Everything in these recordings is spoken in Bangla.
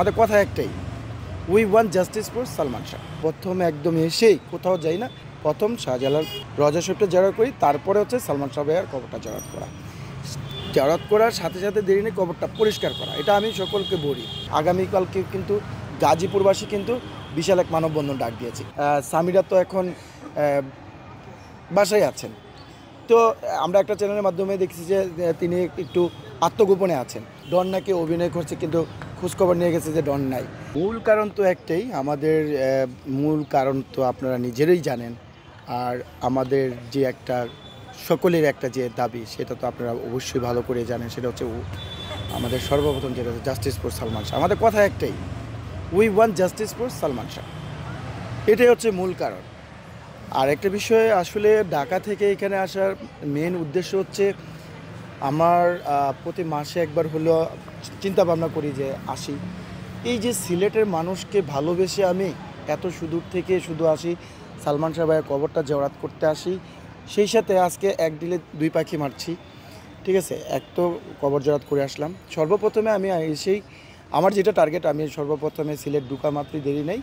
আমাদের কথা একটাই, we want justice for Salman Shah. প্রথমে একদম এসেই কোথাও যাই না, প্রথম শাহজালাল রজা শরীফটা জেরাত করি, তারপরে হচ্ছে সালমান শাহ ভাইয়ার কবরটা জেরাত করা। জেরাত করার সাথে সাথে দেরি নেই কবরটা পরিষ্কার করা, এটা আমি সকলকে বলি। আগামীকালকে কিন্তু গাজীপুরবাসী কিন্তু বিশাল এক মানববন্ধন ডাক দিয়েছি। সামিরা তো এখন বাসায় আছেন, তো আমরা একটা চ্যানেলের মাধ্যমে দেখছি যে তিনি একটু আত্মগোপনে আছেন। ডন নাকি অভিনয় করছে, কিন্তু খোঁজখবর নিয়ে গেছে যে ডন নাই। মূল কারণ তো একটাই, আমাদের মূল কারণ তো আপনারা নিজেরাই জানেন। আর আমাদের যে একটা সকলের একটা যে দাবি, সেটা তো আপনারা অবশ্যই ভালো করে জানেন। সেটা হচ্ছে আমাদের সর্বপ্রথম যেটা হচ্ছে জাস্টিস ফর সালমান শাহ। আমাদের কথা একটাই, we want justice for Salman Shah, এটাই হচ্ছে মূল কারণ। আর একটা বিষয়, আসলে ঢাকা থেকে এখানে আসার মেন উদ্দেশ্য হচ্ছে আমার প্রতি মাসে একবার হলো চিন্তা ভাবনা করি যে আসি। এই যে সিলেটের মানুষকে ভালোবেসে আমি এত সুদূর থেকে শুধু আসি, সালমান শাহ ভাইয়ের কবরটা জেরাত করতে আসি, সেই সাথে আজকে এক ডিলে দুই পাখি মারছি। ঠিক আছে, এক তো কবর জেরাত করে আসলাম। সর্বপ্রথমে আমি এসেই আমার যেটা টার্গেট, আমি সর্বপ্রথমে সিলেট ঢুকা মাত্রই দেরি নেই,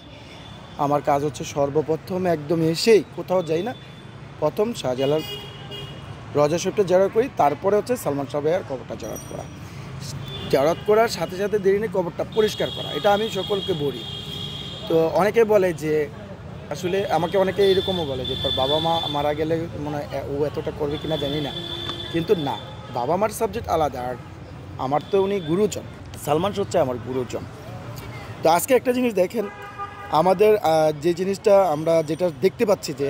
আমার কাজ হচ্ছে সর্বপ্রথমে একদম এসেই কোথাও যাই না, প্রথম শাহজালাল রজা শরীফটা জেরাত করি, তারপরে হচ্ছে সালমান শাহ ভাইয়ার কবরটা জেরাত করা। জেরাত করার সাথে সাথে দেরি নেই কবরটা পরিষ্কার করা, এটা আমি সকলকে বলি। তো অনেকে বলে যে, আসলে আমাকে অনেকে এরকমও বলে যে তোর বাবা মা মারা গেলে মনে হয় ও এতটা করবে কিনা জানি না, কিন্তু না, বাবা মার সাবজেক্ট আলাদা। আর আমার তো উনি গুরুজন, সালমান শাহ হচ্ছে আমার গুরুজন। তো আজকে একটা জিনিস দেখেন, আমাদের যে জিনিসটা আমরা যেটা দেখতে পাচ্ছি যে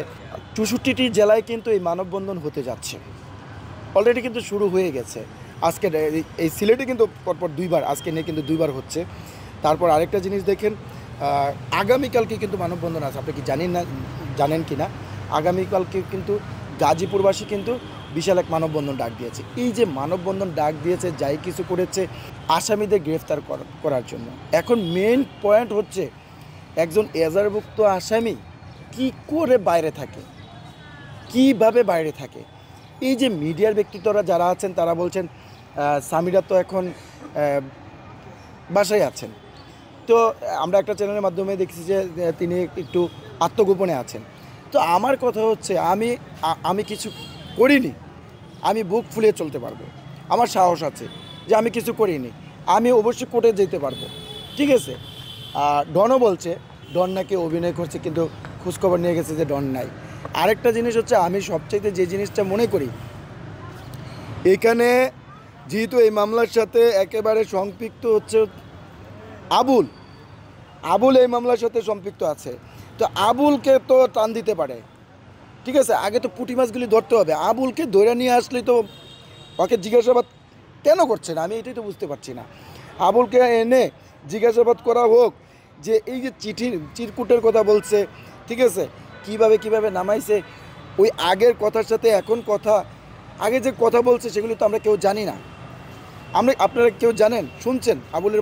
৬৪টি জেলায় কিন্তু এই মানববন্ধন হতে যাচ্ছে, অলরেডি কিন্তু শুরু হয়ে গেছে। আজকে এই সিলেটে কিন্তু পরপর দুইবার, আজকে নিয়ে কিন্তু দুইবার হচ্ছে। তারপর আরেকটা জিনিস দেখেন, আগামীকালকে কিন্তু মানববন্ধন আছে, আপনি কি জানেন কি না? আগামীকালকে কিন্তু গাজীপুরবাসী কিন্তু বিশাল এক মানববন্ধন ডাক দিয়েছে। এই যে মানববন্ধন ডাক দিয়েছে, যাই কিছু করেছে আসামিদের গ্রেফতার করার জন্য। এখন মেইন পয়েন্ট হচ্ছে একজন এজাহারভুক্ত আসামি কি করে বাইরে থাকে, কিভাবে বাইরে থাকে। এই যে মিডিয়ার ব্যক্তিত্বরা যারা আছেন তারা বলছেন সামিরা তো এখন বাসায় আছেন, তো আমরা একটা চ্যানেলের মাধ্যমে দেখছি যে তিনি একটু আত্মগোপনে আছেন। তো আমার কথা হচ্ছে, আমি কিছু করিনি, আমি বুক ফুলিয়ে চলতে পারবো, আমার সাহস আছে যে আমি কিছু করিনি, আমি অবশ্যই কোর্টে যেতে পারবো। ঠিক আছে, ডনও বলছে ডন নাকি অভিনয় করছে, কিন্তু খোঁজখবর নিয়ে গেছে যে ডন নাই। আরেকটা জিনিস হচ্ছে, আমি সবচাইতে যে জিনিসটা মনে করি, এখানে যেহেতু এই মামলার সাথে একেবারে সম্পৃক্ত হচ্ছে আবুল এই মামলার সাথে সম্পৃক্ত আছে, তো আবুলকে তো টান দিতে পারে। ঠিক আছে, আগে তো পুঁটি মাছগুলি ধরতে হবে, আবুলকে ধরে নিয়ে আসলেই তো, ওকে জিজ্ঞাসাবাদ কেন করছে না আমি এটাই তো বুঝতে পারছি না। আবুলকে এনে জিজ্ঞাসাবাদ করা হোক, যে এই যে চিরকুটের কথা বলছে, ঠিক আছে, কিভাবে নামাইছে, ওই আগের কথার সাথে এখন কথা, আগে যে কথা বলছে সেগুলি তো আমরা কেউ জানি না। আপনারা কেউ জানেন, শুনছেন আবুলের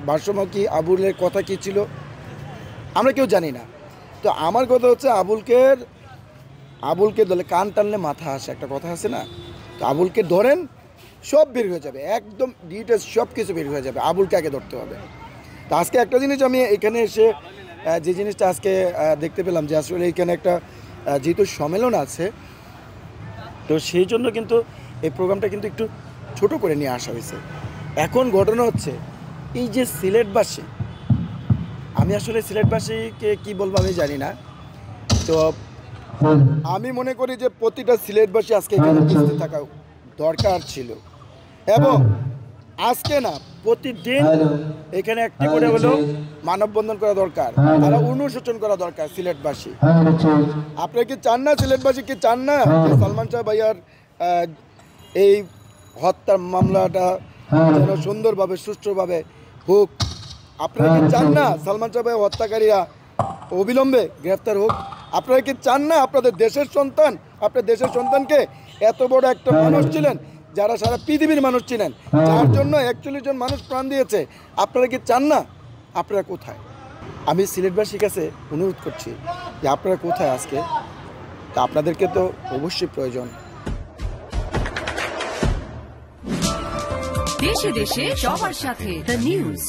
ভারসাম্য কি, আবুলের কথা কী ছিল, আমরা কেউ জানি না। তো আমার কথা হচ্ছে, আবুলকে ধরলে কান টানলে মাথা আসে, একটা কথা আছে না, তো আবুলকে ধরেন সব বের হয়ে যাবে, একদম ডিটেলস সব কিছু বের হয়ে যাবে, আবুলকে আগে ধরতে হবে। তো আজকে একটা জিনিস আমি এখানে এসে যে জিনিসটা আজকে দেখতে পেলাম, যে আসলে এখানে একটা যেহেতু সম্মেলন আছে, তো সেই জন্য কিন্তু এই প্রোগ্রামটা কিন্তু একটু ছোট করে নিয়ে আসা হয়েছে। এখন ঘটনা হচ্ছে, এই যে সিলেটবাসী, আমি আসলে সিলেটবাসীকে কি বলবো আমি জানি না, তো আমি মনে করি যে প্রতিটা সিলেটবাসী আজকে এখানে উপস্থিত থাকা দরকার ছিল, এবং আজকে না প্রতিদিন এখানে একটি করে হলো মানববন্ধন করা দরকার, তারা অনুশোচন করা দরকার সিলেটবাসী। আপনারা কি চান না, সিলেটবাসী কি চান না যে সালমান শাহ ভাইয়ার এই হত্যার মামলাটা যেন সুন্দরভাবে সুষ্ঠুভাবে হোক? আপনারা কি চান না সালমান শাহ ভাইয়ের হত্যাকারীরা অবিলম্বে গ্রেফতার হোক? আপনারা কি চান না আপনাদের দেশের সন্তানকে, এত বড় একটা মানুষ ছিলেন, যারা সারা পৃথিবীর মানুষ ছিলেন, যার জন্য ৪১ জন মানুষ প্রাণ দিয়েছে, আপনারা কি চান না? আপনারা কোথায়? আমি সিলেটবাসীর কাছে অনুরোধ করছি যে আপনারা কোথায় আজকে? তা আপনাদেরকে তো অবশ্যই প্রয়োজন। দেশে দেশে সবার সাথে দ্য নিউজ।